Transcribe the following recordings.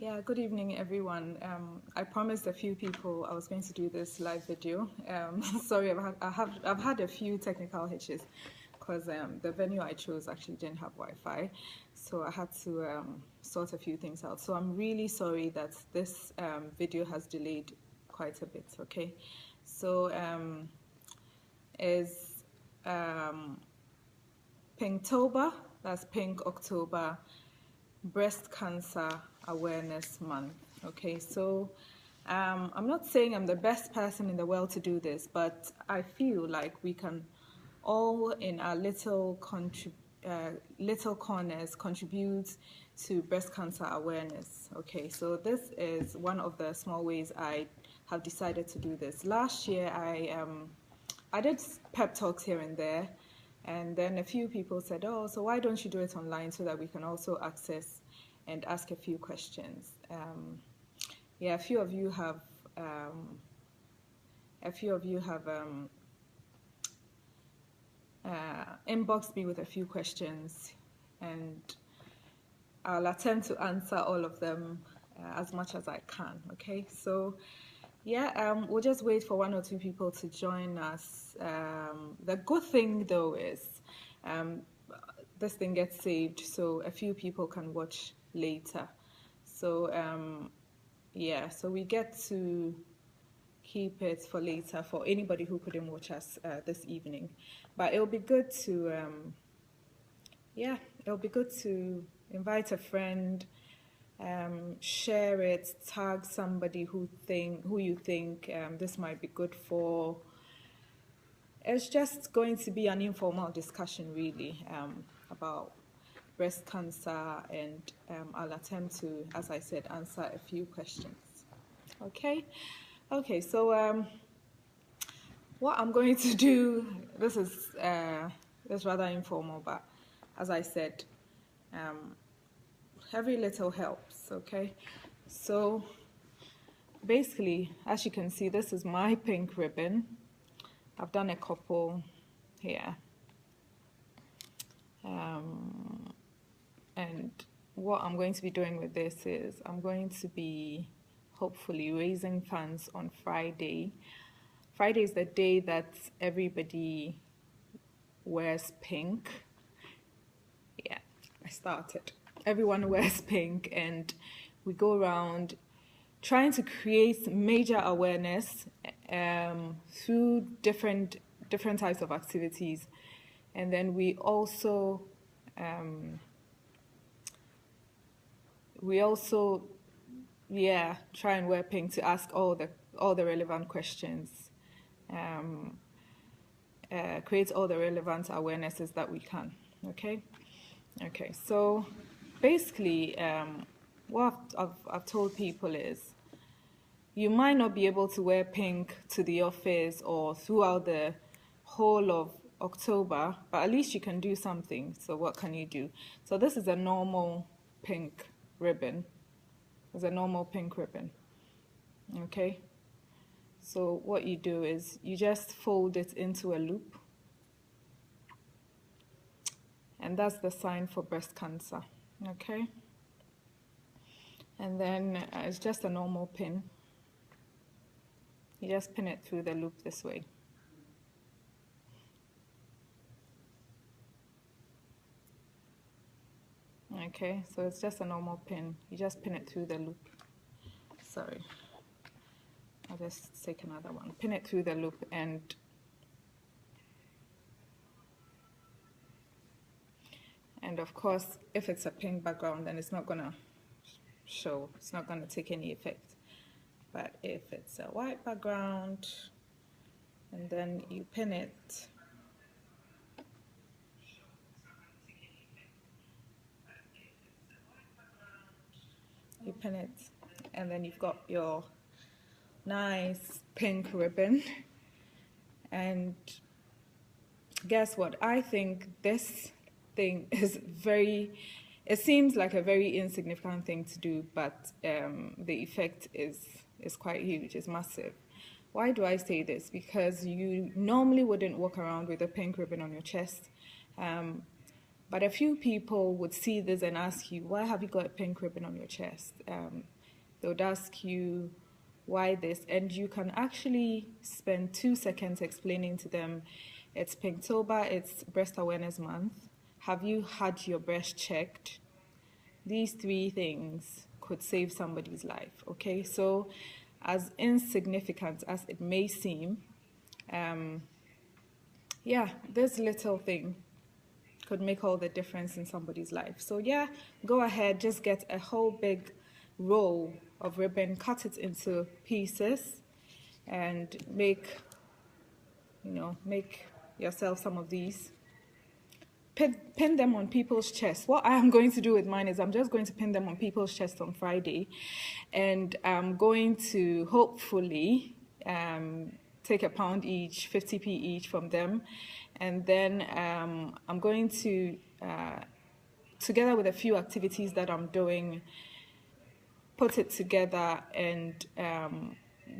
Yeah, good evening, everyone. I promised a few people I was going to do this live video. Sorry, I've had a few technical hitches because the venue I chose actually didn't have Wi-Fi, so I had to sort a few things out. So I'm really sorry that this video has delayed quite a bit. Okay, so is Pinktober, that's Pink October, Breast Cancer Awareness Month. Okay, so I'm not saying I'm the best person in the world to do this, but I feel like we can all, in our little corners, contribute to breast cancer awareness. Okay, so this is one of the small ways I have decided to do this. Last year, I did pep talks here and there. And then a few people said, oh, so why don't you do it online so that we can also access and ask a few questions? Yeah, a few of you have inboxed me with a few questions, and I'll attempt to answer all of them as much as I can. Okay, so yeah, we'll just wait for one or two people to join us. The good thing though is this thing gets saved, so a few people can watch later. So yeah, so we get to keep it for later for anybody who couldn't watch us this evening. But it'll be good to yeah, it'll be good to invite a friend, share it, tag somebody who you think this might be good for. It's just going to be an informal discussion, really, about breast cancer, and I'll attempt to, as I said, answer a few questions. Okay, so what I'm going to do, this is rather informal, but as I said, every little helps. Okay, so basically, as you can see, this is my pink ribbon. I've done a couple here. And what I'm going to be doing with this is I'm going to be hopefully raising funds on Friday. Friday is the day that everybody wears pink. Yeah, I started. Everyone wears pink, and we go around trying to create major awareness through different types of activities, and then we also try and wear pink to ask all the relevant questions, create all the relevant awarenesses that we can. Okay, so basically what I've told people is you might not be able to wear pink to the office or throughout the whole of October, but at least you can do something. So what can you do? So this is a normal pink ribbon. It's a normal pink ribbon. Okay, so what you do is you just fold it into a loop, and that's the sign for breast cancer. Okay, and then it's just a normal pin. You just pin it through the loop this way. Okay, so it's just a normal pin. You just pin it through the loop. Sorry, I'll just take another one. Pin it through the loop, and of course, if it's a pink background, then it's not gonna show. It's not gonna take any effect. But if it's a white background, and then you pin it, and then you've got your nice pink ribbon. And guess what? I think this thing is it seems like a very insignificant thing to do, but the effect is quite huge, it's massive. Why do I say this? Because you normally wouldn't walk around with a pink ribbon on your chest, but a few people would see this and ask you, why have you got a pink ribbon on your chest? They would ask you why this, and you can actually spend 2 seconds explaining to them, it's Pinktober, it's Breast Awareness Month. Have you had your breast checked? These 3 things could save somebody's life, okay? So as insignificant as it may seem, yeah, this little thing could make all the difference in somebody's life. So yeah, go ahead, just get a whole big roll of ribbon, cut it into pieces, and make yourself some of these. Pin them on people's chests. What I am going to do with mine is I'm just going to pin them on people's chests on Friday, and I'm going to hopefully take £1 each, 50p each from them, and then I'm going to, together with a few activities that I'm doing, put it together and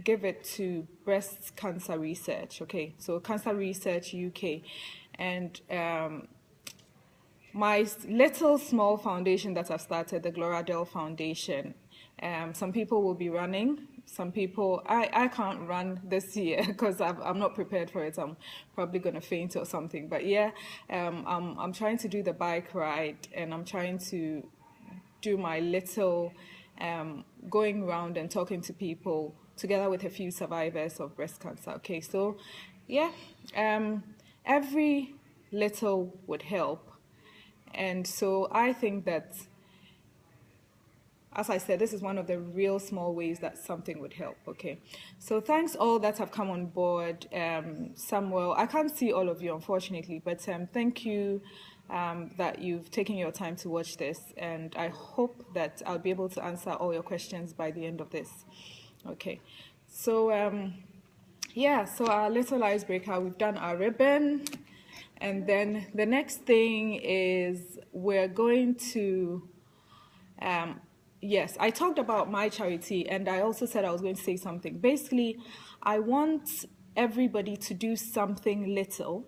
give it to Breast Cancer Research. Okay, so Cancer Research UK, and my little small foundation that I've started, the Gloradel Foundation. Some people will be running. Some people, I can't run this year because I'm not prepared for it. I'm probably going to faint or something. But yeah, I'm trying to do the bike ride, and I'm trying to do my little going around and talking to people together with a few survivors of breast cancer. Okay, so yeah, every little would help. And so I think that, as I said, this is one of the real small ways that something would help, okay? So thanks all that have come on board. Samuel, I can't see all of you, unfortunately, but thank you that you've taken your time to watch this, and I hope that I'll be able to answer all your questions by the end of this, okay? So, yeah, so our little icebreaker, we've done our ribbon, and then the next thing is we're going to, yes, I talked about my charity, and I also said I was going to say something. Basically, I want everybody to do something little,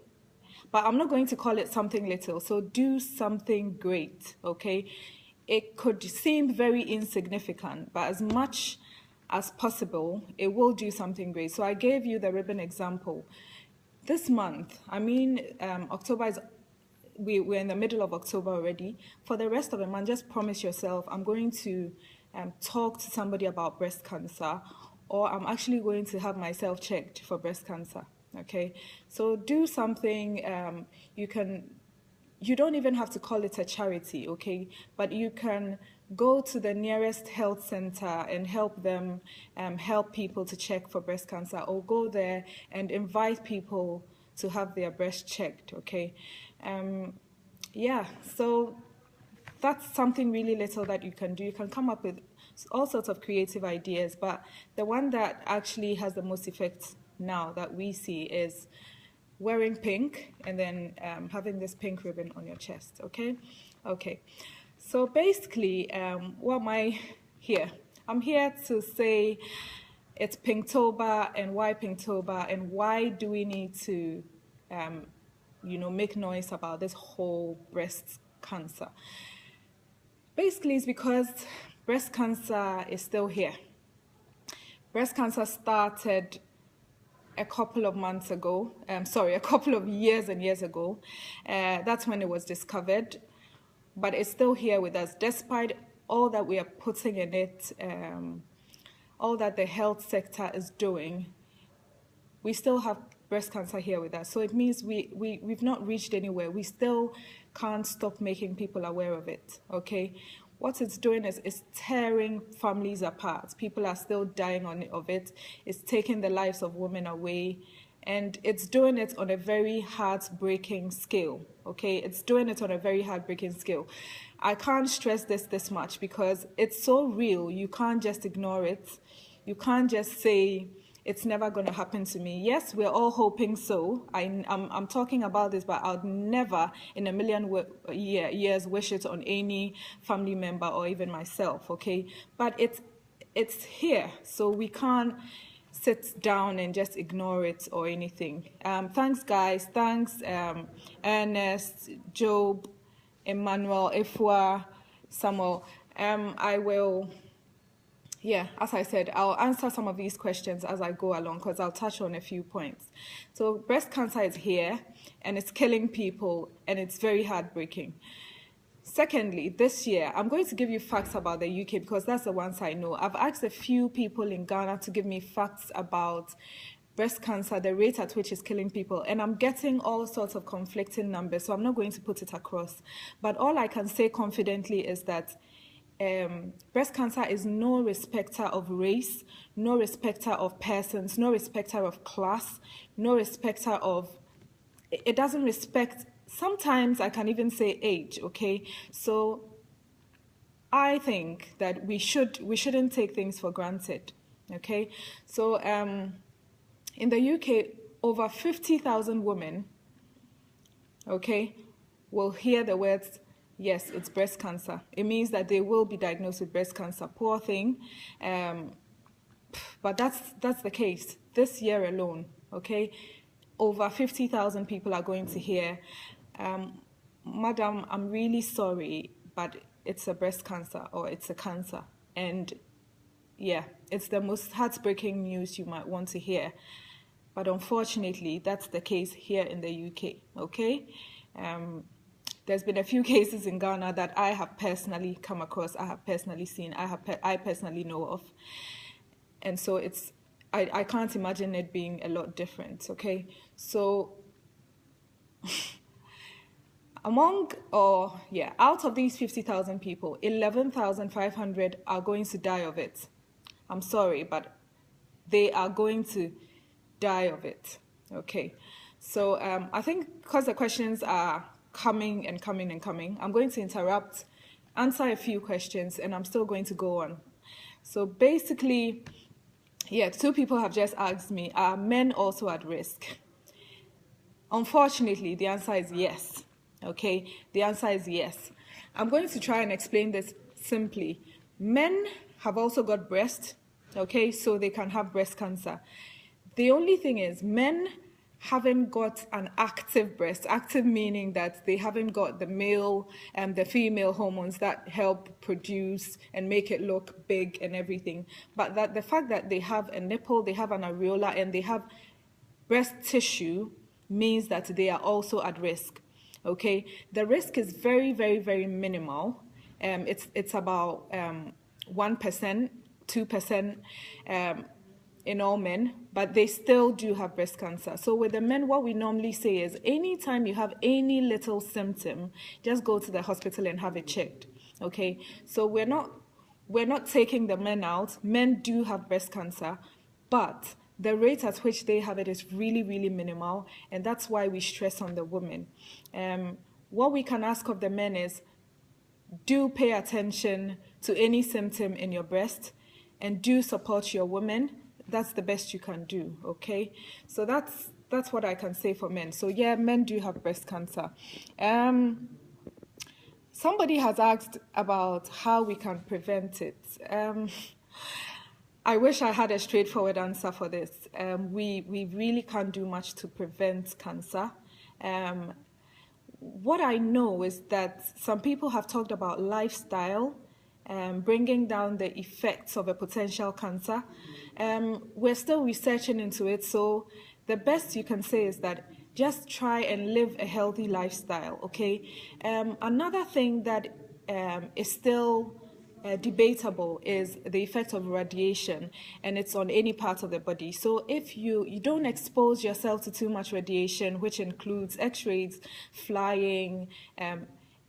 but I'm not going to call it something little, so do something great, okay? It could seem very insignificant, but as much as possible, it will do something great. So I gave you the ribbon example. This month, I mean, October is, we're in the middle of October already. For the rest of the month, just promise yourself, I'm going to talk to somebody about breast cancer, or I'm actually going to have myself checked for breast cancer, okay? So do something. You don't even have to call it a charity, okay? But you can go to the nearest health center and help them help people to check for breast cancer, or go there and invite people to have their breast checked, okay? Yeah, so that's something really little that you can do. You can come up with all sorts of creative ideas, but the one that actually has the most effect now that we see is wearing pink and then having this pink ribbon on your chest, okay? Okay, so basically, what am I here? I'm here to say it's Pinktober, and why Pinktober, and why do we need to, make noise about this whole breast cancer? Basically, it's because breast cancer is still here. Breast cancer started a couple of months ago, a couple of years and years ago. That's when it was discovered, but it's still here with us, despite all that we are putting in it, all that the health sector is doing. We still have breast cancer here with us. So it means we've not reached anywhere. We still can't stop making people aware of it, okay? What it's doing is it's tearing families apart. People are still dying of it. It's taking the lives of women away. And it's doing it on a very heartbreaking scale, okay? It's doing it on a very heartbreaking scale. I can't stress this much because it's so real. You can't just ignore it. You can't just say, it's never going to happen to me. Yes, we're all hoping so. I'm talking about this, but I'd never in a million years wish it on any family member or even myself, okay? But it's here, so we can't sit down and just ignore it or anything. Thanks, guys. Thanks, Ernest, Job, Emmanuel, Ifwa, Samuel. yeah, as I said, I'll answer some of these questions as I go along because I'll touch on a few points. So breast cancer is here and it's killing people and it's very heartbreaking. Secondly, this year, I'm going to give you facts about the UK because that's the ones I know. I've asked a few people in Ghana to give me facts about breast cancer, the rate at which it's killing people, and I'm getting all sorts of conflicting numbers, so I'm not going to put it across. But all I can say confidently is that breast cancer is no respecter of race, no respecter of persons, no respecter of class, no respecter of, it doesn't respect, sometimes I can even say age, okay? So I think that we shouldn't take things for granted, okay? So in the UK, over 50,000 women, okay, will hear the words, yes, it's breast cancer. It means that they will be diagnosed with breast cancer. Poor thing. But that's the case. This year alone, okay, over 50,000 people are going to hear, Madam, I'm really sorry, but it's a breast cancer or it's a cancer. And yeah, it's the most heartbreaking news you might want to hear. But unfortunately, that's the case here in the UK, okay? There's been a few cases in Ghana that I have personally come across, I have personally seen, I personally know of. And so I can't imagine it being a lot different, okay? So out of these 50,000 people, 11,500 are going to die of it. I'm sorry, but they are going to die of it, okay? So I think because the questions are coming and coming and coming, I'm going to interrupt, answer a few questions, and I'm still going to go on. So basically, yeah, two people have just asked me, are men also at risk? Unfortunately, the answer is yes, okay? The answer is yes. I'm going to try and explain this simply. Men have also got breast, okay? So they can have breast cancer. The only thing is men haven't got an active breast, active meaning that they haven't got the male and the female hormones that help produce and make it look big and everything. But that the fact that they have a nipple, they have an areola, and they have breast tissue means that they are also at risk, okay? The risk is very, very, very minimal. It's about 1%, 2%, in all men, but they still do have breast cancer. So with the men, what we normally say is anytime you have any little symptom, just go to the hospital and have it checked, okay? So we're not taking the men out. Men do have breast cancer, but the rate at which they have it is really, really minimal, and that's why we stress on the women. What we can ask of the men is, do pay attention to any symptom in your breast, and do support your women. That's the best you can do, okay? So that's what I can say for men. So yeah, men do have breast cancer. Somebody has asked about how we can prevent it. I wish I had a straightforward answer for this. We really can't do much to prevent cancer. What I know is that some people have talked about lifestyle, bringing down the effects of a potential cancer. We're still researching into it, so the best you can say is that just try and live a healthy lifestyle, okay? Another thing that is still debatable is the effect of radiation, and it's on any part of the body. So if you don't expose yourself to too much radiation, which includes x-rays, flying,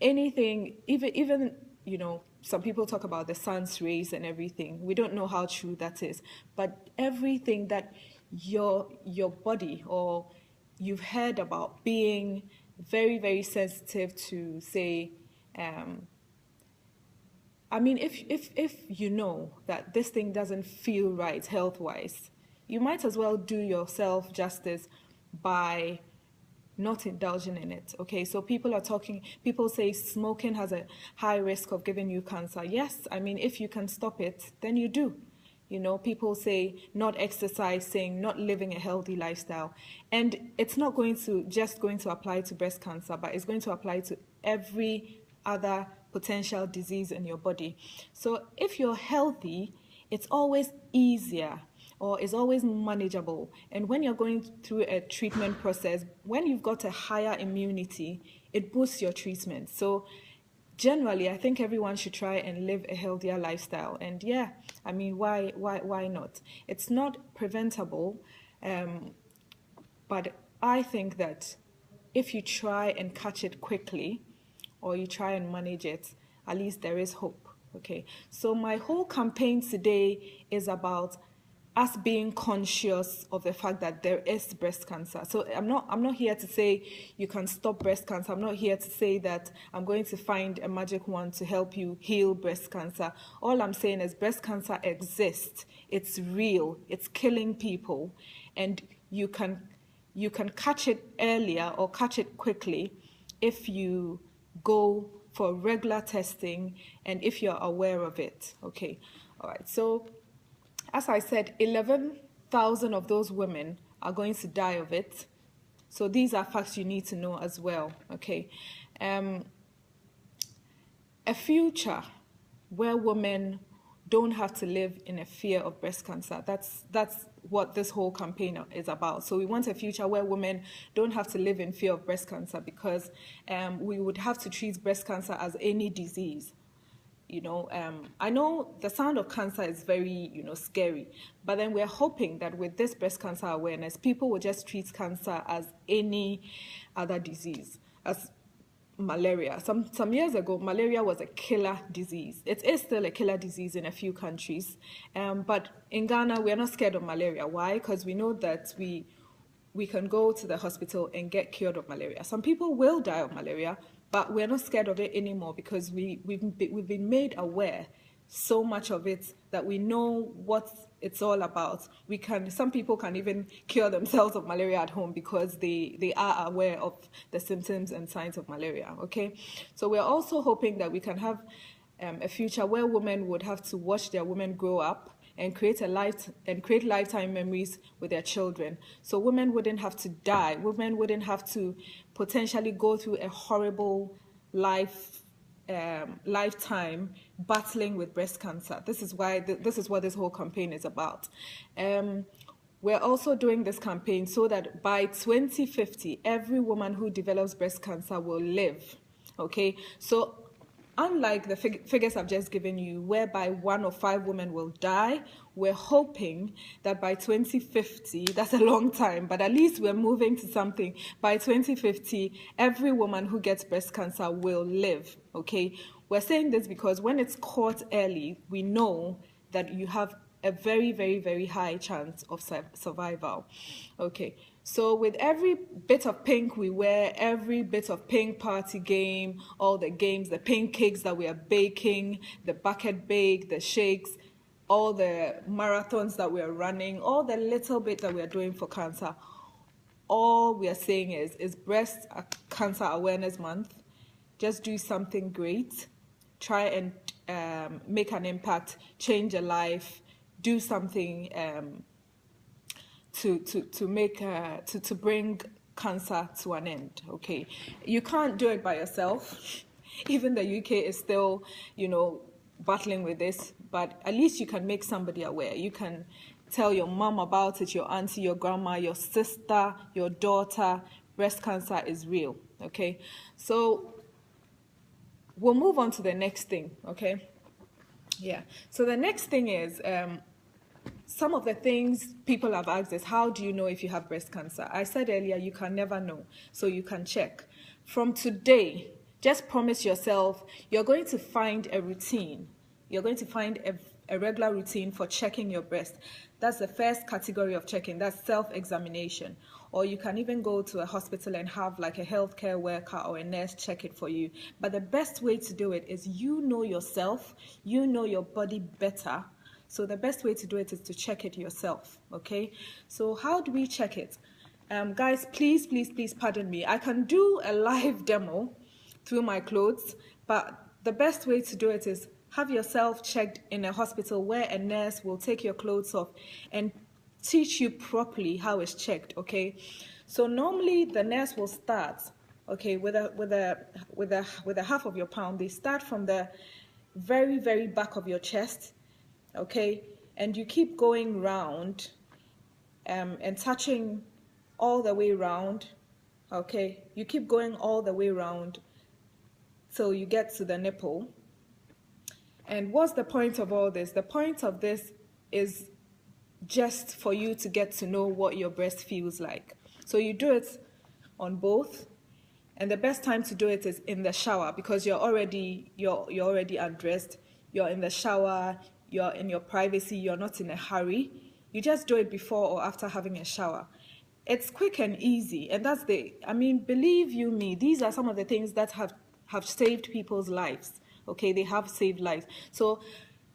anything, even you know, some people talk about the sun's rays and everything. We don't know how true that is, but everything that your body, or you've heard about being very, very sensitive to, say, I mean, if you know that this thing doesn't feel right health-wise, you might as well do yourself justice by not indulging in it, okay? So people say smoking has a high risk of giving you cancer. Yes, I mean, if you can stop it, then you do. You know, people say not exercising, not living a healthy lifestyle. And it's not just going to apply to breast cancer, but it's going to apply to every other potential disease in your body. So if you're healthy it's always easier or is always manageable. And when you're going through a treatment process, when you've got a higher immunity, it boosts your treatment. So generally, I think everyone should try and live a healthier lifestyle. And yeah, I mean, why not? It's not preventable, but I think that if you try and catch it quickly, or you try and manage it, at least there is hope. Okay, so my whole campaign today is about us being conscious of the fact that there is breast cancer. So I'm not here to say you can stop breast cancer. I'm not here to say that I'm going to find a magic wand to help you heal breast cancer. All I'm saying is breast cancer exists. It's real. It's killing people, and you can catch it earlier or catch it quickly if you go for regular testing and if you're aware of it. Okay, all right. So as I said, 11,000 of those women are going to die of it. So these are facts you need to know as well. Okay, a future where women don't have to live in a fear of breast cancer. That's what this whole campaign is about. So we want a future where women don't have to live in fear of breast cancer, because we would have to treat breast cancer as any disease. I know the sound of cancer is very, scary, but then we're hoping that with this breast cancer awareness, people will just treat cancer as any other disease, as malaria. Some years ago, malaria was a killer disease. It is still a killer disease in a few countries, but in Ghana, we're not scared of malaria. Why? Because we know that we can go to the hospital and get cured of malaria. Some people will die of malaria, but we're not scared of it anymore, because we've been made aware so much of it that we know what it's all about. Some people can even cure themselves of malaria at home because they are aware of the symptoms and signs of malaria. Okay, so we're also hoping that we can have a future where women would have to watch their women grow up and create lifetime memories with their children. So women wouldn't have to die. Women wouldn't have to potentially go through a horrible lifetime battling with breast cancer. This is what this whole campaign is about. We're also doing this campaign so that by 2050, every woman who develops breast cancer will live. Okay, so unlike the figures I've just given you, whereby 1 of 5 women will die, we're hoping that by 2050, that's a long time, but at least we're moving to something. By 2050, every woman who gets breast cancer will live, okay? We're saying this because when it's caught early, we know that you have a very, very, very high chance of survival, okay? So with every bit of pink we wear, every bit of pink party game, all the games, the pink cakes that we are baking, the bucket bake, the shakes, all the marathons that we are running, all the little bit that we are doing for cancer, all we are saying is Breast Cancer Awareness Month. Just do something great. Try and make an impact, change a life, do something to bring cancer to an end. Okay, you can't do it by yourself. Even the UK is still, battling with this, but at least you can make somebody aware. You can tell your mom about it, your auntie, your grandma, your sister, your daughter. Breast cancer is real. Okay, so we'll move on to the next thing. Okay, yeah. So the next thing is. Some of the things people have asked is, how do you know if you have breast cancer? I said earlier, you can never know, so you can check. From today, just promise yourself you're going to find a routine. You're going to find a regular routine for checking your breast. That's the first category of checking. That's self-examination. Or you can even go to a hospital and have like a healthcare worker or a nurse check it for you. But the best way to do it is you know yourself, you know your body better. So the best way to do it is to check it yourself, okay? So how do we check it? Guys, please pardon me. I can do a live demo through my clothes, but the best way to do it is have yourself checked in a hospital where a nurse will take your clothes off and teach you properly how it's checked, okay? So normally the nurse will start, okay, with a half of your palm. They start from the very, very back of your chest. Okay, and you keep going round and touching all the way round, okay? You keep going all the way round till you get to the nipple. And what's the point of all this? The point of this is just for you to get to know what your breast feels like. So you do it on both, and the best time to do it is in the shower, because you're already undressed, you're in the shower, you're in your privacy, you're not in a hurry. You just do it before or after having a shower. It's quick and easy, and believe you me, these are some of the things that have saved people's lives. Okay, they have saved lives. So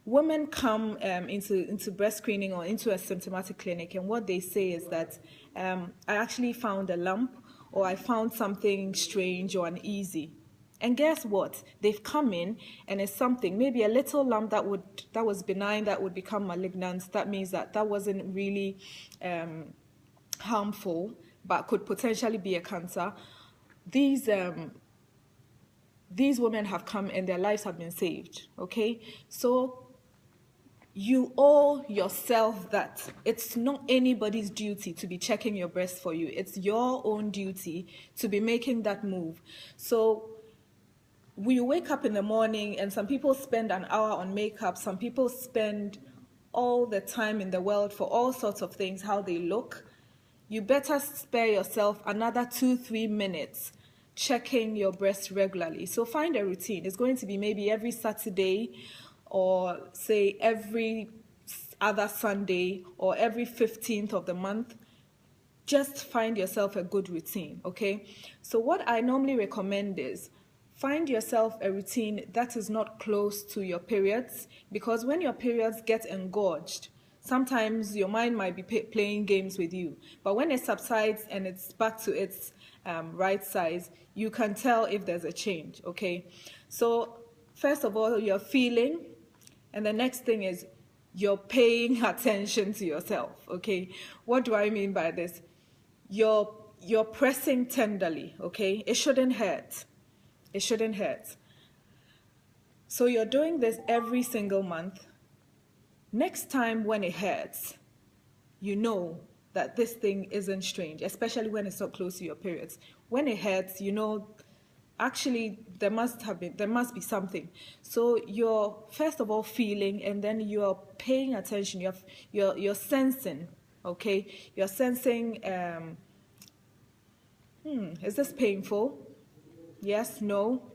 women come into breast screening or into a symptomatic clinic, and what they say is that I actually found a lump, or I found something strange or uneasy. And guess what? They've come in and it's something, maybe a little lump that was benign, that would become malignant. That means that wasn't really harmful, but could potentially be a cancer. These women have come and their lives have been saved, okay? So you owe yourself that. It's not anybody's duty to be checking your breast for you. It's your own duty to be making that move. So we wake up in the morning, and some people spend an hour on makeup. Some people spend all the time in the world for all sorts of things, how they look. You better spare yourself another 2-3 minutes checking your breast regularly. So find a routine. It's going to be maybe every Saturday, or say every other Sunday, or every 15th of the month. Just find yourself a good routine, okay? So what I normally recommend is find yourself a routine that is not close to your periods, because when your periods get engorged, sometimes your mind might be playing games with you. But when it subsides and it's back to its right size, you can tell if there's a change, okay? So first of all, you're feeling, and the next thing is you're paying attention to yourself, okay? What do I mean by this? You're pressing tenderly, okay? It shouldn't hurt. It shouldn't hurt. So you're doing this every single month. Next time when it hurts, you know that this thing isn't strange, especially when it's not close to your periods. When it hurts, you know, actually there must be something. So you're first of all feeling, and then you're paying attention. You're sensing, okay? You're sensing, is this painful? Yes, no.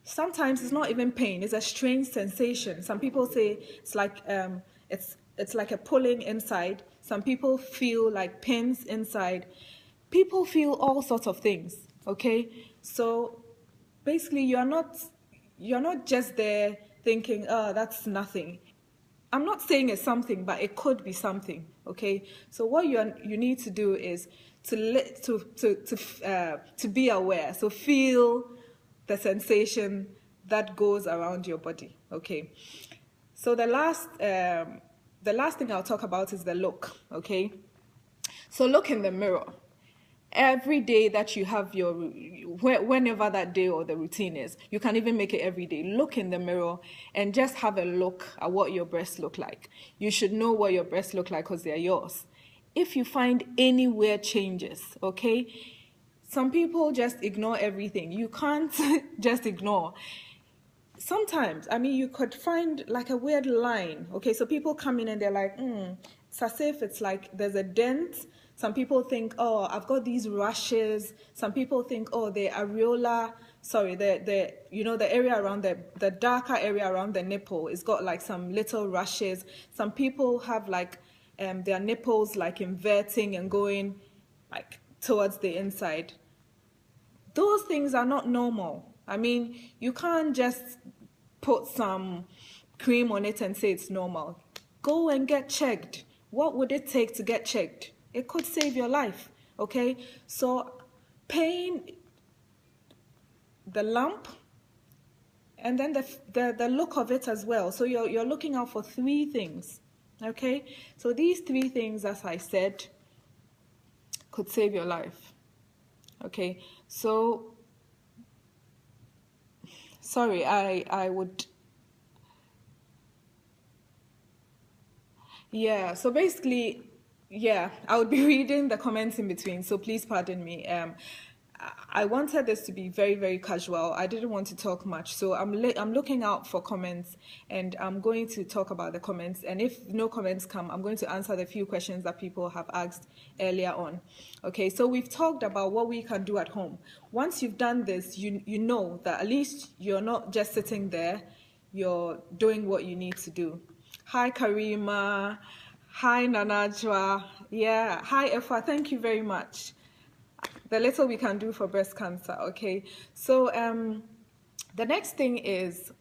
Sometimes it's not even pain, it's a strange sensation. Some people say it's like it's like a pulling inside. Some people feel like pins inside. People feel all sorts of things, okay? So basically you're not just there thinking, oh, that's nothing. I'm not saying it's something, but it could be something, okay? So what you need to do is to be aware. So feel the sensation that goes around your body, okay? So the last thing I'll talk about is the look, okay? So look in the mirror. Every day that you have whenever that day or the routine is, you can even make it every day. Look in the mirror and just have a look at what your breasts look like. You should know what your breasts look like because they're yours. If you find any weird changes, okay, some people just ignore everything. You can't just ignore. Sometimes, you could find like a weird line, okay? So people come in and they're like, it's as if it's like there's a dent. Some people think, oh, I've got these rashes. Some people think, oh, the areola, the area around the darker area around the nipple, it's got like some little rashes. Some people have like their nipples like inverting and going like towards the inside. Those things are not normal. You can't just put some cream on it and say it's normal. Go and get checked. What would it take to get checked? It could save your life, okay? So pain, the lump, and then the look of it as well. So you're looking out for 3 things, okay? So these 3 things, as I said, could save your life, okay? So, sorry, I would Yeah, so basically, yeah, I would be reading the comments in between, so please pardon me. I wanted this to be very, very casual. I didn't want to talk much, so I'm looking out for comments, and I'm going to talk about the comments. And if no comments come, I'm going to answer the few questions that people have asked earlier on. Okay, so we've talked about what we can do at home. Once you've done this, you know that at least you're not just sitting there, you're doing what you need to do. Hi, Karima. Hi, Nanajwa. Yeah. Hi, Efa. Thank you very much. The little we can do for breast cancer. Okay. So, the next thing is,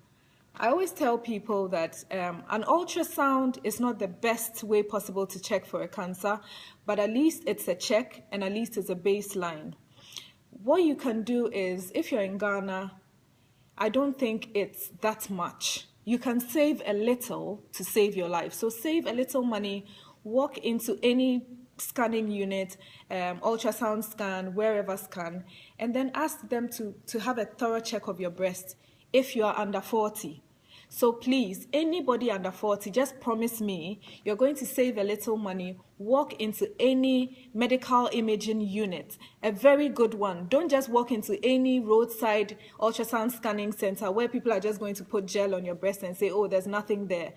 I always tell people that an ultrasound is not the best way possible to check for a cancer, but at least it's a check and at least it's a baseline. What you can do is, if you're in Ghana, I don't think it's that much. You can save a little to save your life. So save a little money, walk into any scanning unit, ultrasound scan, wherever scan, and then ask them to have a thorough check of your breast if you are under 40. So please, anybody under 40, just promise me you're going to save a little money, walk into any medical imaging unit, a very good one. Don't just walk into any roadside ultrasound scanning center where people are just going to put gel on your breast and say, oh, there's nothing there.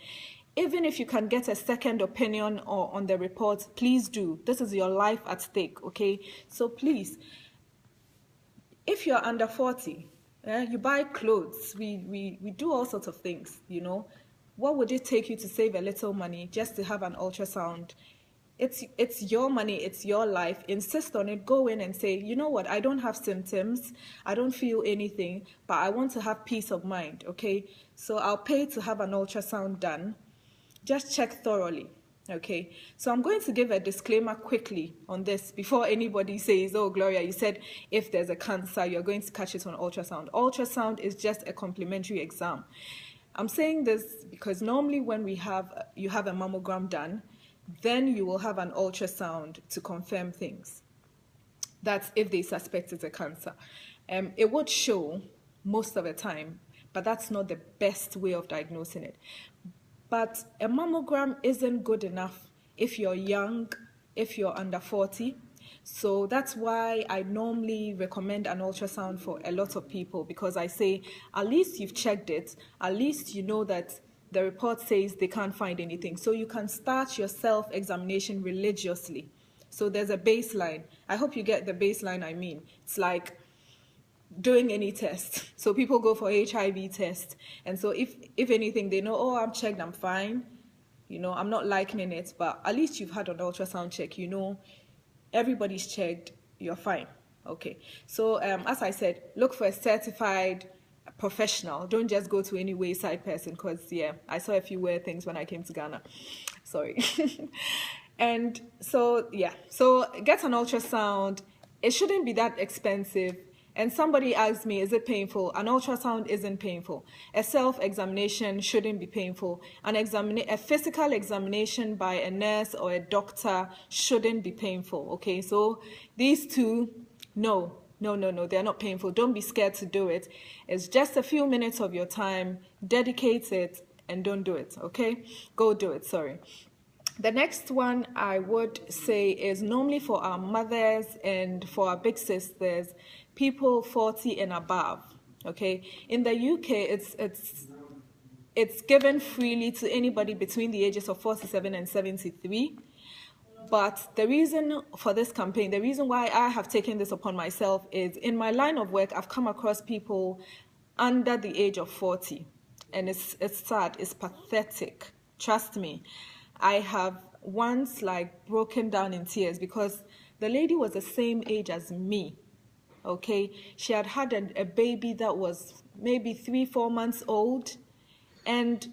Even if you can get a second opinion or on the report, please do. This is your life at stake, okay? So please, if you're under 40, you buy clothes, we do all sorts of things, you know. What would it take you to save a little money just to have an ultrasound? It's your money, it's your life. Insist on it. Go in and say, you know what, I don't have symptoms, I don't feel anything, but I want to have peace of mind, okay? So I'll pay to have an ultrasound done. Just check thoroughly. Okay, so I'm going to give a disclaimer quickly on this before anybody says, oh, Gloria, you said if there's a cancer, you're going to catch it on ultrasound. Ultrasound is just a complimentary exam. I'm saying this because normally when you have a mammogram done, then you will have an ultrasound to confirm things. That's if they suspect it's a cancer. It would show most of the time, but that's not the best way of diagnosing it. But a mammogram isn't good enough if you're young, if you're under 40. So that's why I normally recommend an ultrasound for a lot of people, because I say, at least you've checked it, at least you know that the report says they can't find anything. So you can start your self-examination religiously. So there's a baseline. I hope you get the baseline I mean. It's like doing any test. So people go for HIV test. And so if anything, they know, oh, I'm checked, I'm fine. You know, I'm not likening it, but at least you've had an ultrasound check. You know, everybody's checked, you're fine. Okay. So as I said, look for a certified professional. Don't just go to any wayside person, because, yeah, I saw a few weird things when I came to Ghana. Sorry. And so, yeah, so get an ultrasound. It shouldn't be that expensive. And somebody asked me, is it painful? An ultrasound isn't painful. A self-examination shouldn't be painful. A physical examination by a nurse or a doctor shouldn't be painful, okay? So these two, no, they're not painful. Don't be scared to do it. It's just a few minutes of your time. Dedicate it and don't do it, okay? Go do it, sorry. The next one I would say is normally for our mothers and for our big sisters, people 40 and above, okay? In the UK, it's given freely to anybody between the ages of 47 and 73. But the reason for this campaign, the reason why I have taken this upon myself is in my line of work, I've come across people under the age of 40. And it's sad, it's pathetic, trust me. I have once broken down in tears because the lady was the same age as me, okay? She had had a baby that was maybe 3-4 months old, and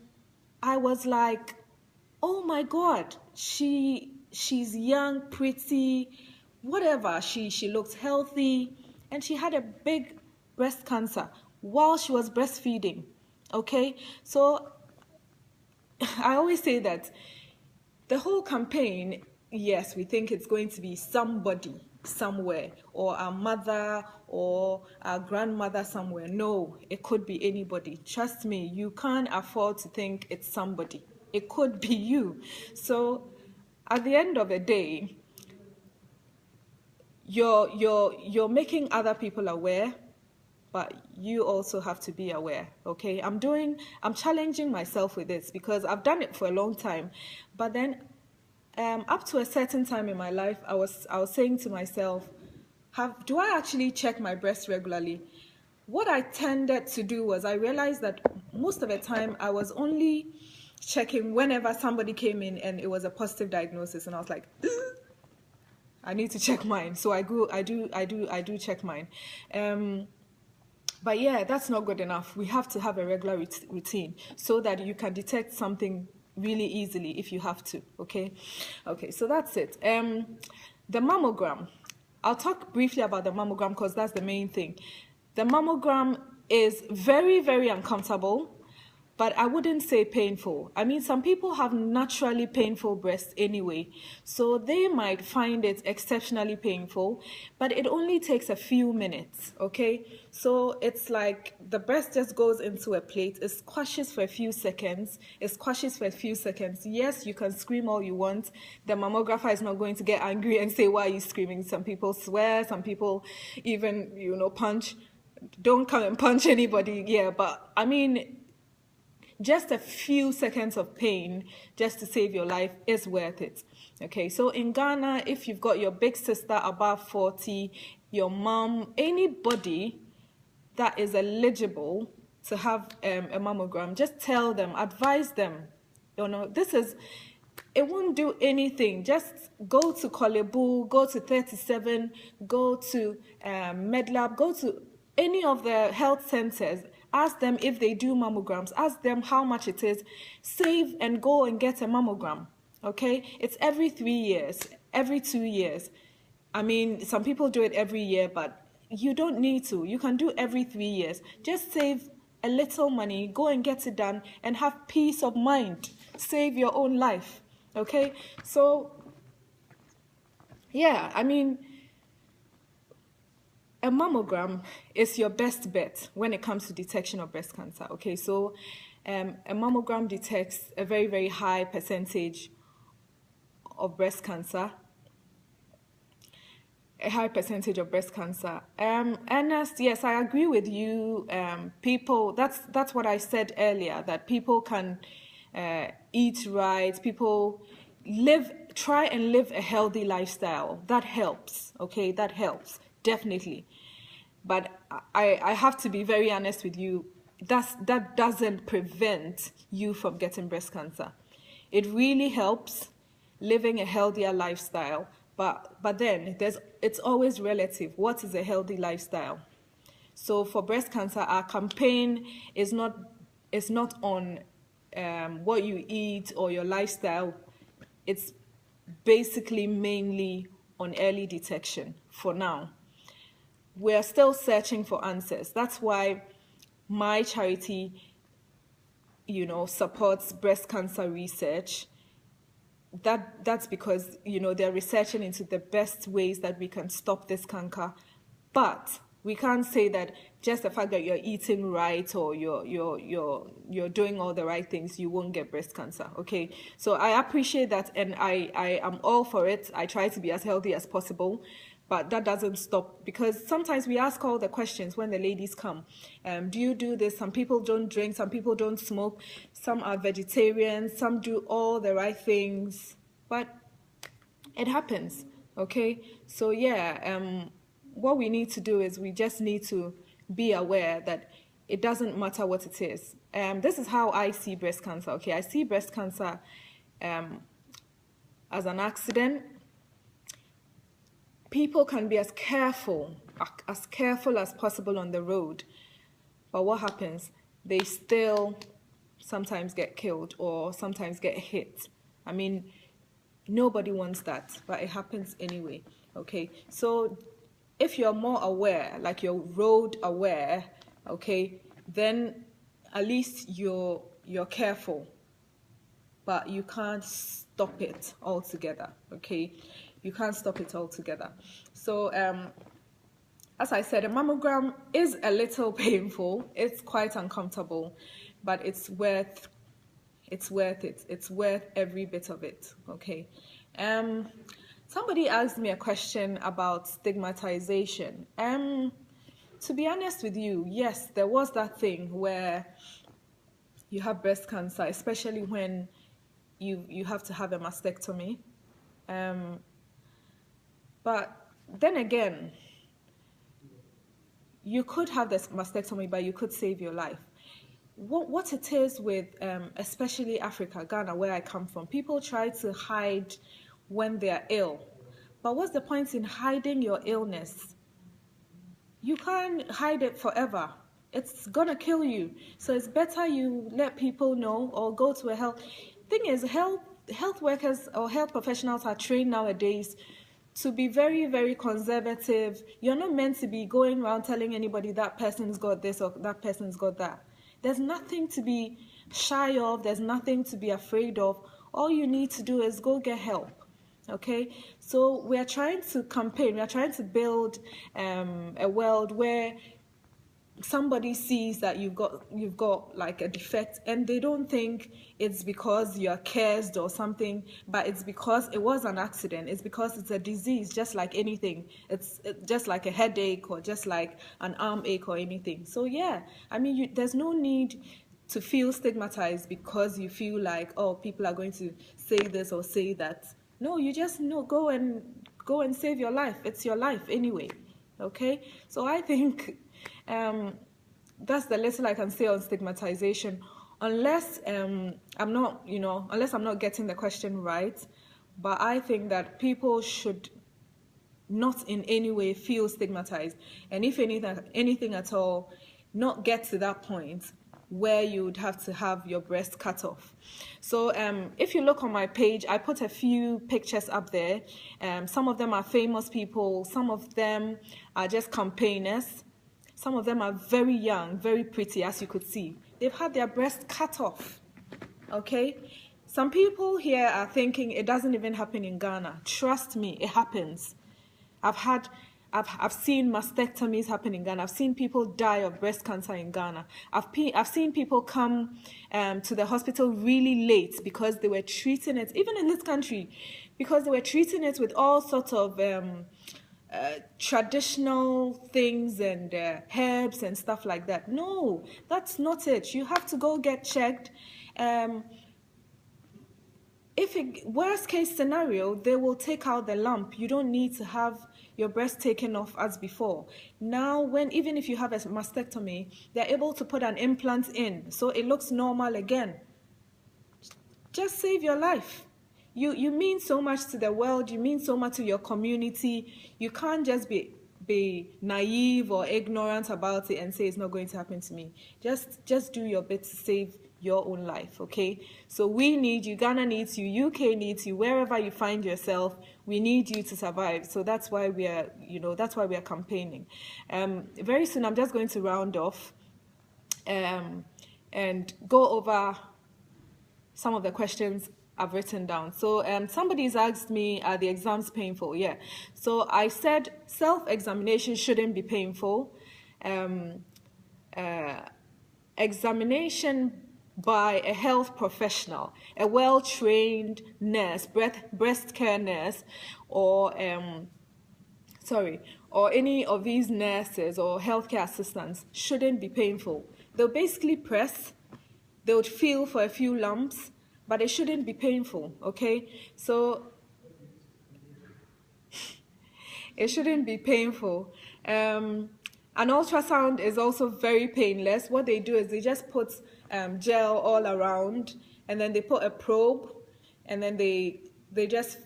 I was like, oh my God, she's young, pretty, whatever. She looked healthy, and she had a big breast cancer while she was breastfeeding, okay? So I always say that the whole campaign, yes, we think it's going to be somebody somewhere, or our mother or our grandmother somewhere. No, it could be anybody. Trust me, you can't afford to think it's somebody. it could be you. So at the end of the day, you're making other people aware, but you also have to be aware. Okay, I'm challenging myself with this because I've done it for a long time, but then up to a certain time in my life, I was saying to myself, do I actually check my breast regularly? What I tended to do was, I realized that most of the time I was only checking whenever somebody came in and it was a positive diagnosis, and I was like, I need to check mine. So I do check mine. But yeah, that's not good enough. We have to have a regular routine so that you can detect something really easily if you have to. Okay, so that's it. The mammogram. I'll talk briefly about the mammogram because that's the main thing. The mammogram is very, very uncomfortable, but I wouldn't say painful. I mean, some people have naturally painful breasts anyway, so they might find it exceptionally painful, but it only takes a few minutes, okay? So it's like the breast just goes into a plate, it squashes for a few seconds, Yes, you can scream all you want. The mammographer is not going to get angry and say, why are you screaming? Some people swear, some people even, punch. Don't come and punch anybody, yeah, but I mean, just a few seconds of pain just to save your life is worth it. Okay, so in Ghana, if you've got your big sister above 40, your mom, anybody that is eligible to have a mammogram, just tell them, advise them. It won't do anything. Just go to Kolebu, go to 37, go to MedLab, go to any of the health centers. Ask them if they do mammograms. Ask them how much it is. Save and go and get a mammogram. Okay? It's every 3 years, every 2 years. I mean, some people do it every year, but you don't need to. You can do every 3 years. Just save a little money, go and get it done, and have peace of mind. Save your own life. Okay? So, yeah, I mean, a mammogram is your best bet when it comes to detection of breast cancer. Okay, so a mammogram detects a very, very high percentage of breast cancer. Ernest, yes, I agree with you. People, that's what I said earlier, that people can eat right, people try and live a healthy lifestyle. That helps, okay, that helps, definitely. But I have to be very honest with you, that doesn't prevent you from getting breast cancer. It really helps living a healthier lifestyle, but then it's always relative. What is a healthy lifestyle? So for breast cancer, our campaign is not on what you eat or your lifestyle. It's basically mainly on early detection for now. We're still searching for answers. That's why my charity, supports breast cancer research. That's because, they're researching into the best ways that we can stop this cancer. But we can't say that just the fact that you're eating right or you're doing all the right things, you won't get breast cancer. Okay, so I appreciate that, and I am all for it. I try to be as healthy as possible, but that doesn't stop, because sometimes we ask all the questions when the ladies come. Do you do this? Some people don't drink, some people don't smoke, some are vegetarians, some do all the right things, but it happens. Okay, so yeah, what we need to do is we just need to be aware that it doesn't matter what it is. This is how I see breast cancer. Okay, I see breast cancer as an accident. People can be as careful as possible on the road, but what happens? They still sometimes get killed or sometimes get hit. I mean, nobody wants that, but it happens anyway. Okay, so if you're more aware, like you're road aware, okay, then at least you're careful, but you can't stop it altogether. Okay, you can't stop it altogether. So as I said, a mammogram is a little painful. It's quite uncomfortable, but it's worth it's worth it. It's worth every bit of it. Okay. Somebody asked me a question about stigmatization. To be honest with you, yes, there was that thing where you have breast cancer, especially when you have to have a mastectomy. But then again, you could have this mastectomy, but you could save your life. What it is with, especially Africa, Ghana, where I come from, people try to hide when they're ill. But what's the point in hiding your illness? You can't hide it forever. It's gonna kill you. So it's better you let people know or go to a health. Thing is, health workers or health professionals are trained nowadays to be very, very conservative. You're not meant to be going around telling anybody that person's got this or that person's got that. There's nothing to be shy of. There's nothing to be afraid of. All you need to do is go get help. Okay, so we are trying to campaign. We are trying to build a world where somebody sees that you've got like a defect, and they don't think it's because you're cursed or something, but it's because it was an accident. It's because it's a disease, just like anything. It's just like a headache or just like an arm ache or anything. So yeah, I mean, there's no need to feel stigmatized because you feel like, oh, people are going to say this or say that. No, you just go and save your life. It's your life anyway. Okay, so I think that's the little I can say on stigmatization, unless I'm not getting the question right. But I think that people should not in any way feel stigmatized, and if anything at all, not get to that point where you would have to have your breast cut off. So if you look on my page, I put a few pictures up there. Some of them are famous people, some of them are just campaigners, some of them are very young, very pretty, as you could see. They've had their breast cut off. Okay, some people here are thinking it doesn't even happen in Ghana. Trust me, it happens. I've seen mastectomies happen in Ghana. I've seen people die of breast cancer in Ghana. I've seen people come to the hospital really late because they were treating it, even in this country, because they were treating it with all sorts of traditional things and herbs and stuff like that. No, that's not it. You have to go get checked. Worst case scenario, they will take out the lump. You don't need to have your breast taken off as before. Now, even if you have a mastectomy, they're able to put an implant in, so it looks normal again. Just save your life. You mean so much to the world. You mean so much to your community. You can't just be naive or ignorant about it and say it's not going to happen to me. Just do your bit to save your own life, okay? So we need you, Ghana needs you, UK needs you, wherever you find yourself, we need you to survive. So that's why we are, campaigning. Very soon I'm just going to round off and go over some of the questions I've written down. So somebody's asked me, are the exams painful? Yeah. So I said self-examination shouldn't be painful. Examination by a health professional, a well-trained nurse, breast care nurse, or any of these nurses or healthcare assistants shouldn't be painful. They'll basically press, they would feel for a few lumps, but it shouldn't be painful, okay? So it shouldn't be painful. An ultrasound is also very painless. What they do is they just put gel all around, and then they put a probe, and then they just,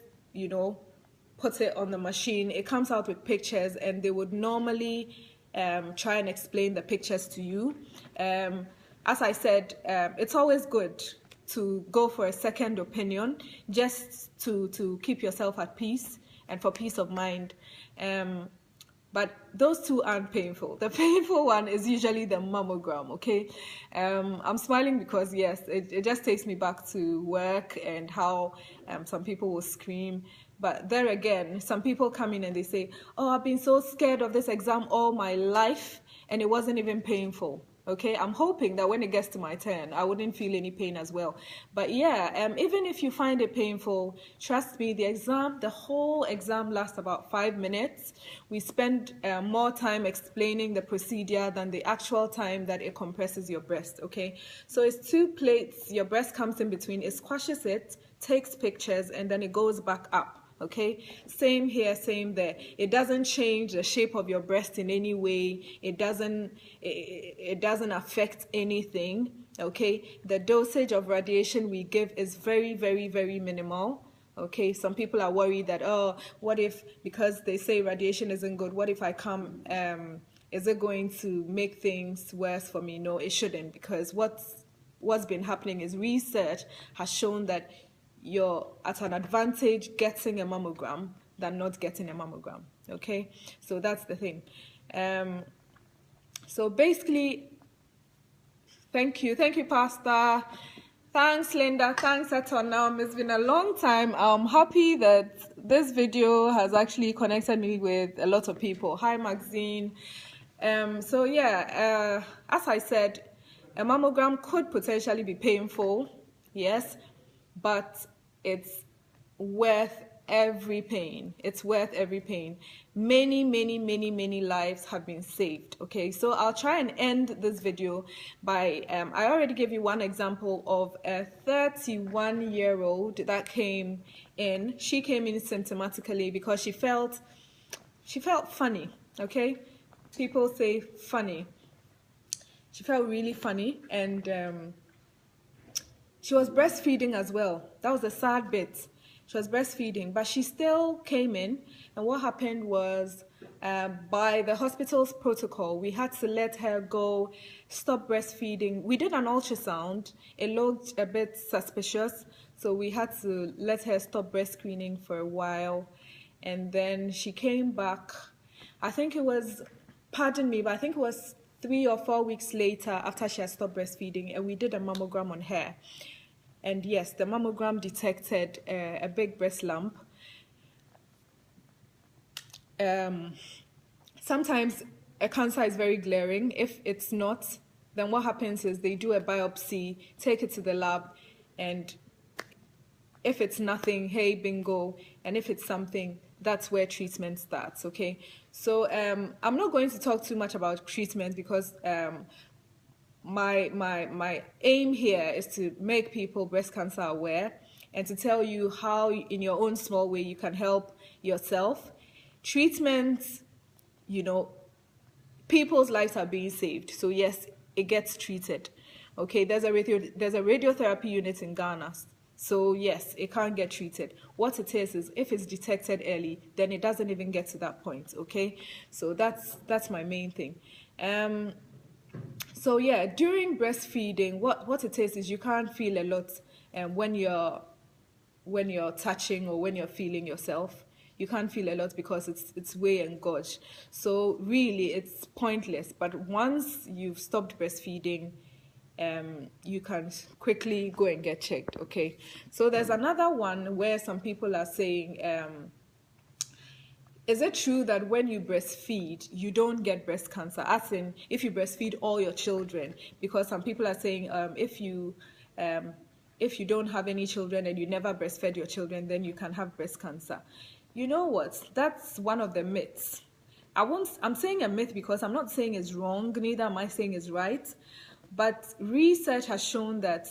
put it on the machine. It comes out with pictures, and they would normally try and explain the pictures to you. As I said, it's always good to go for a second opinion, just to keep yourself at peace and for peace of mind. But those two aren't painful. The painful one is usually the mammogram, okay? I'm smiling because, yes, it just takes me back to work and how some people will scream. But there again, some people come in and they say, oh, I've been so scared of this exam all my life, and it wasn't even painful. Okay, I'm hoping that when it gets to my turn, I wouldn't feel any pain as well. But yeah, even if you find it painful, trust me, the whole exam lasts about 5 minutes. We spend more time explaining the procedure than the actual time that it compresses your breast. Okay, so it's 2 plates, your breast comes in between, it squashes it, takes pictures, and then it goes back up. Okay, same here, same there. It doesn't change the shape of your breast in any way. It doesn't affect anything. Okay, the dosage of radiation we give is very, very, very minimal. Okay, some people are worried that, oh, what if, because they say radiation isn't good, what if I come, is it going to make things worse for me? No, it shouldn't, because what's been happening is research has shown that you're at an advantage getting a mammogram than not getting a mammogram. Okay, so that's the thing. So basically, thank you, Pastor. Thanks, Linda. Thanks, Atonam. It's been a long time. I'm happy that this video has actually connected me with a lot of people. Hi, Maxine. So yeah, as I said, a mammogram could potentially be painful, yes, but it's worth every pain. It's worth every pain. Many, many, many, many lives have been saved. Okay, so I'll try and end this video by, I already gave you one example of a 31-year-old that came in. She came in symptomatically because she felt funny. Okay, people say funny. She felt really funny, and she was breastfeeding as well. That was the sad bit. She was breastfeeding, but she still came in. And what happened was, by the hospital's protocol, we had to let her go, stop breastfeeding. We did an ultrasound. It looked a bit suspicious, so we had to let her stop breast screening for a while. And then she came back. I think it was, pardon me, but I think it was 3 or 4 weeks later after she had stopped breastfeeding, and we did a mammogram on her. And yes, the mammogram detected a big breast lump. Sometimes a cancer is very glaring. If it's not, then what happens is they do a biopsy, take it to the lab, and if it's nothing, hey, bingo. And if it's something, that's where treatment starts, okay? So I'm not going to talk too much about treatment because my aim here is to make people breast cancer aware and to tell you how in your own small way you can help yourself. Treatment, you know, people's lives are being saved. So yes, it gets treated. Okay, there's a radiotherapy unit in Ghana. So yes, it can't get treated. What it is if it's detected early, then it doesn't even get to that point. Okay, so that's my main thing. So yeah, during breastfeeding, what it is you can't feel a lot when you're touching or when you're feeling yourself. You can't feel a lot because it's way and gauge. So really, it's pointless. But once you've stopped breastfeeding, you can quickly go and get checked. Okay. So there's another one where some people are saying, is it true that when you breastfeed, you don't get breast cancer? As in, if you breastfeed all your children, because some people are saying if you don't have any children and you never breastfed your children, then you can have breast cancer. You know what? That's one of the myths. I'm saying a myth because I'm not saying it's wrong, neither am I saying it's right. But research has shown that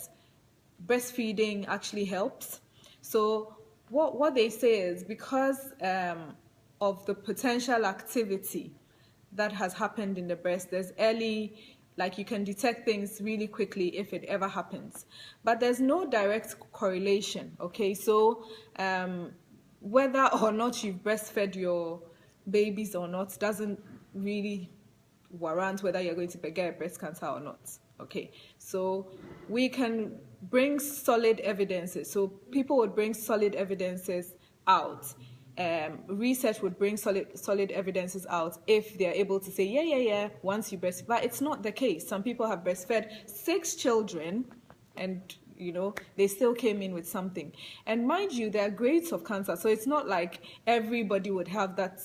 breastfeeding actually helps. So what they say is because of the potential activity that has happened in the breast, there's early, like you can detect things really quickly if it ever happens. But there's no direct correlation, okay? So whether or not you've breastfed your babies or not doesn't really warrant whether you're going to get breast cancer or not. Okay, so we can bring solid evidences. So people would bring solid evidences out. Research would bring solid evidences out if they're able to say, yeah, once you breastfeed. But it's not the case. Some people have breastfed 6 children and they still came in with something. And mind you, there are grades of cancer. So it's not like everybody would have that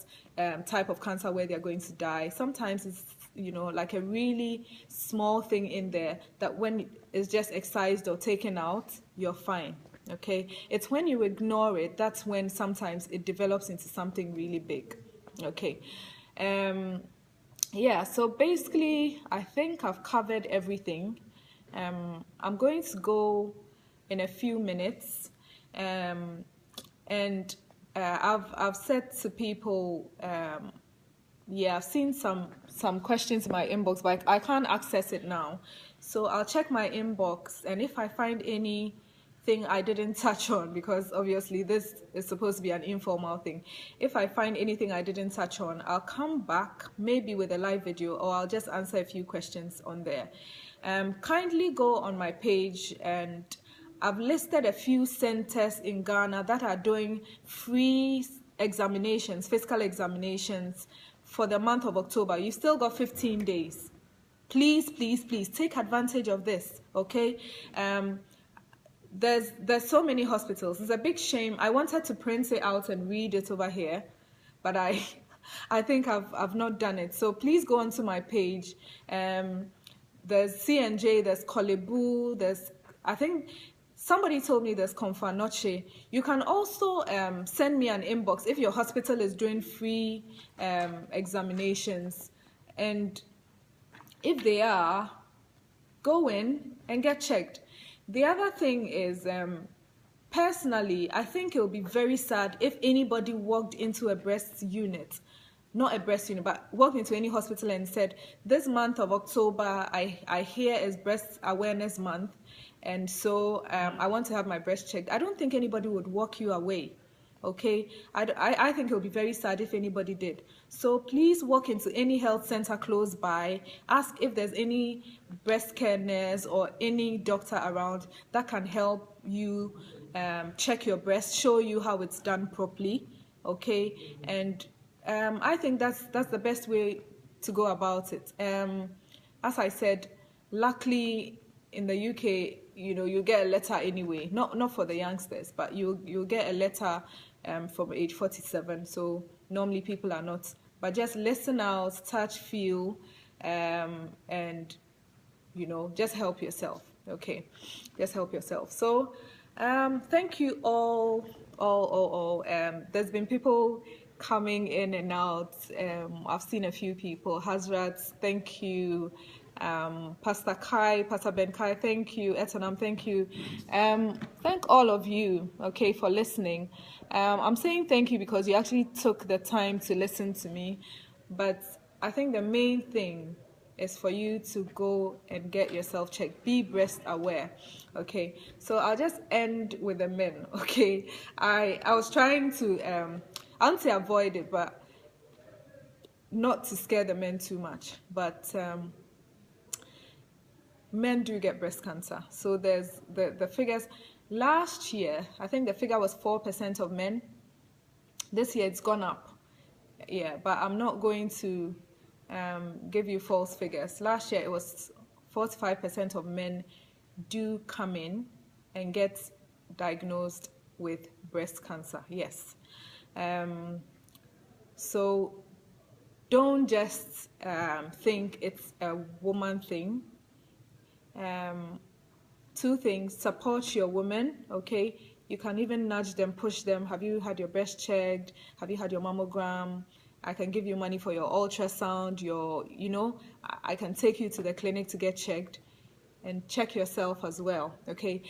type of cancer where they're going to die. Sometimes like a really small thing in there that when it's just excised or taken out, you're fine. Okay, it's when you ignore it, that's when sometimes it develops into something really big. Okay. Yeah, so basically I think I've covered everything. I'm going to go in a few minutes, and I've said to people, yeah, I've seen some questions in my inbox, but I can't access it now. So I'll check my inbox, and if I find anything I didn't touch on, because obviously this is supposed to be an informal thing, if I find anything I didn't touch on, I'll come back maybe with a live video, or I'll just answer a few questions on there. Kindly go on my page, and I've listed a few centers in Ghana that are doing free examinations, physical examinations for the month of October. You still got 15 days. Please, please, please take advantage of this, okay? There's so many hospitals. It's a big shame. I wanted to print it out and read it over here, but I think I've not done it. So please go onto my page. There's CNJ, there's Kolebu, there's, I think somebody told me there's Confanoche. You can also send me an inbox if your hospital is doing free examinations. And if they are, go in and get checked. The other thing is, personally, I think it would be very sad if anybody walked into a breast unit, not a breast unit, but walked into any hospital and said, this month of October, I hear is Breast Awareness Month, and so I want to have my breast checked. I don't think anybody would walk you away, okay? I think it would be very sad if anybody did. So please walk into any health center close by, ask if there's any breast care nurse or any doctor around that can help you check your breast, show you how it's done properly, okay? And I think that's the best way to go about it. As I said, luckily in the UK, you get a letter anyway. Not for the youngsters, but you'll get a letter from age 47. So normally people are not. But just listen out, touch, feel, and just help yourself. Okay, just help yourself. So thank you all. There's been people coming in and out. I've seen a few people. Hazrat, thank you. Pastor Kai, Pastor Ben Kai, thank you. Etanam, thank you. Thank all of you, okay, for listening. I'm saying thank you because you actually took the time to listen to me. But I think the main thing is for you to go and get yourself checked. Be breast aware, okay? So I'll just end with the men, okay? I was trying to, I won't say avoid it, but not to scare the men too much. But men do get breast cancer. So there's the figures. Last year, I think the figure was 4% of men. This year it's gone up. Yeah, but I'm not going to give you false figures. Last year it was 45% of men do come in and get diagnosed with breast cancer. Yes. So don't just think it's a woman thing. Two things: support your women, okay? You can even nudge them, push them. Have you had your breast checked? Have you had your mammogram? I can give you money for your ultrasound, I can take you to the clinic to get checked, and check yourself as well, okay?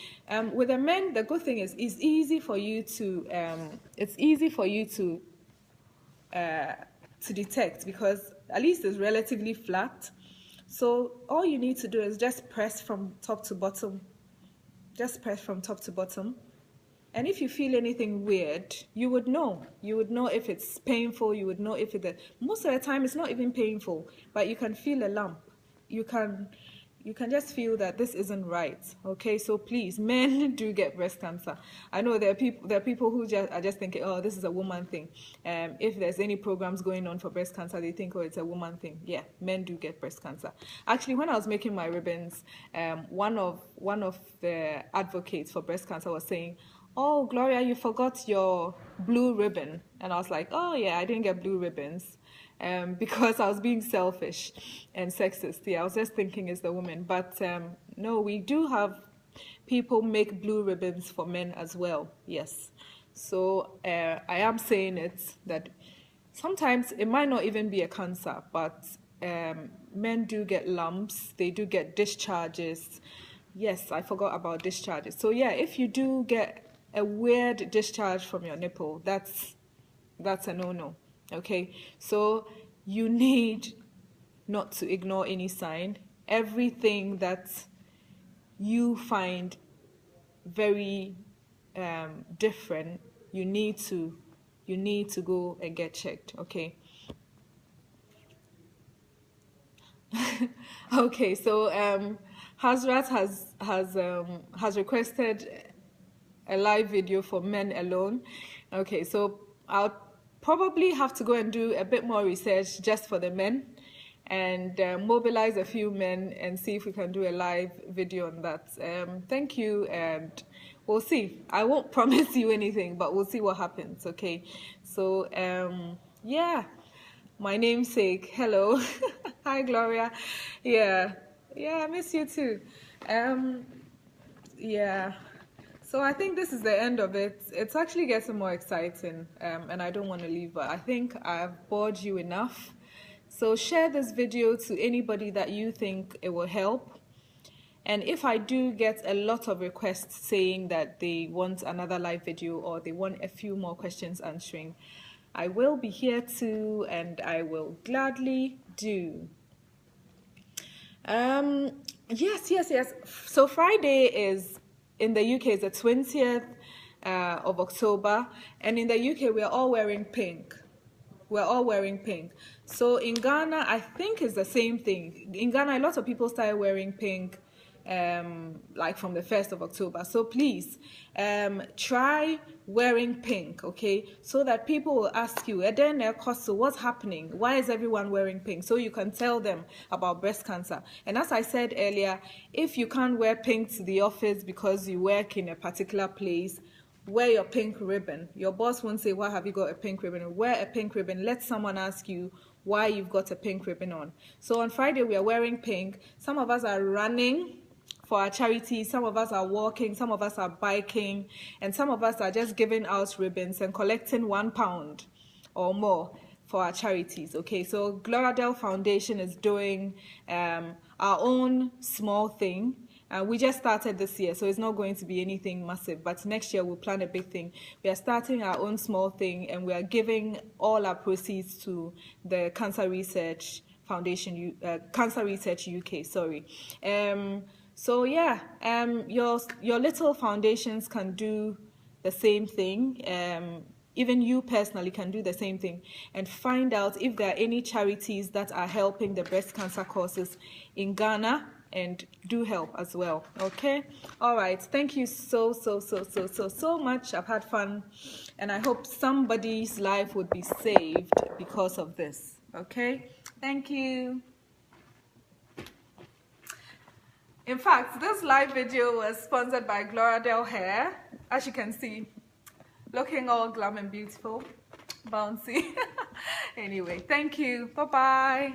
With the men, the good thing is it's easy for you to detect, because at least it's relatively flat. So all you need to do is just press from top to bottom. Just press from top to bottom. And if you feel anything weird, you would know. You would know if it's painful. You would know if most of the time it's not even painful, but you can feel a lump. You can just feel that this isn't right. Okay, so please, men do get breast cancer. I know there are people who are just thinking, oh, this is a woman thing. If there's any programs going on for breast cancer, they think, oh, it's a woman thing. Yeah, men do get breast cancer. Actually, when I was making my ribbons, one of the advocates for breast cancer was saying, oh, Gloria, you forgot your blue ribbon. And I was like, oh, yeah, I didn't get blue ribbons. because I was being selfish and sexist. Yeah, I was just thinking it's the woman. But no, we do have people make blue ribbons for men as well. Yes. So I am saying it that sometimes it might not even be a cancer, but men do get lumps, they do get discharges. Yes, I forgot about discharges. So yeah, if you do get a weird discharge from your nipple, that's a no-no. Okay, so you need not to ignore any sign. Everything that you find very different, you need to go and get checked. Okay. Okay, so Hazrat has requested a live video for men alone. Okay, so I'll probably have to go and do a bit more research just for the men and mobilize a few men and see if we can do a live video on that. Thank you, and we'll see. I won't promise you anything, but we'll see what happens. Okay, so yeah, my namesake, hello. Hi Gloria. Yeah, I miss you too. Yeah, so I think this is the end of it. It's actually getting more exciting, and I don't want to leave, but I think I've bored you enough. So share this video to anybody that you think it will help. And if I do get a lot of requests saying that they want another live video or they want a few more questions answering, I will be here too, and I will gladly do. Yes. So Friday is, in the UK, is the 20th of October, and in the UK we are all wearing pink. We're all wearing pink. So in Ghana, I think it's the same thing. In Ghana, a lot of people started wearing pink like from the 1st of October. So please try wearing pink, okay? So that people will ask you, so what's happening? Why is everyone wearing pink? So you can tell them about breast cancer. And as I said earlier, if you can't wear pink to the office because you work in a particular place, wear your pink ribbon. Your boss won't say, why have you got a pink ribbon? Wear a pink ribbon. Let someone ask you why you've got a pink ribbon on. So on Friday, we are wearing pink. Some of us are running for our charity. Some of us are walking. Some of us are biking. And some of us are just giving out ribbons and collecting £1 or more for our charities. Okay, so Gloradel Foundation is doing our own small thing. We just started this year, so it's not going to be anything massive, but next year we'll plan a big thing. We are starting our own small thing, and we are giving all our proceeds to the Cancer Research Foundation, Cancer Research UK, sorry. So yeah, your little foundations can do the same thing. Even you personally can do the same thing and find out if there are any charities that are helping the breast cancer causes in Ghana, and do help as well. Okay, all right, thank you so much. I've had fun, and I hope somebody's life would be saved because of this. Okay, thank you. In fact, this live video was sponsored by Gloradel Hair, as you can see, looking all glam and beautiful, bouncy. Anyway, thank you. Bye bye.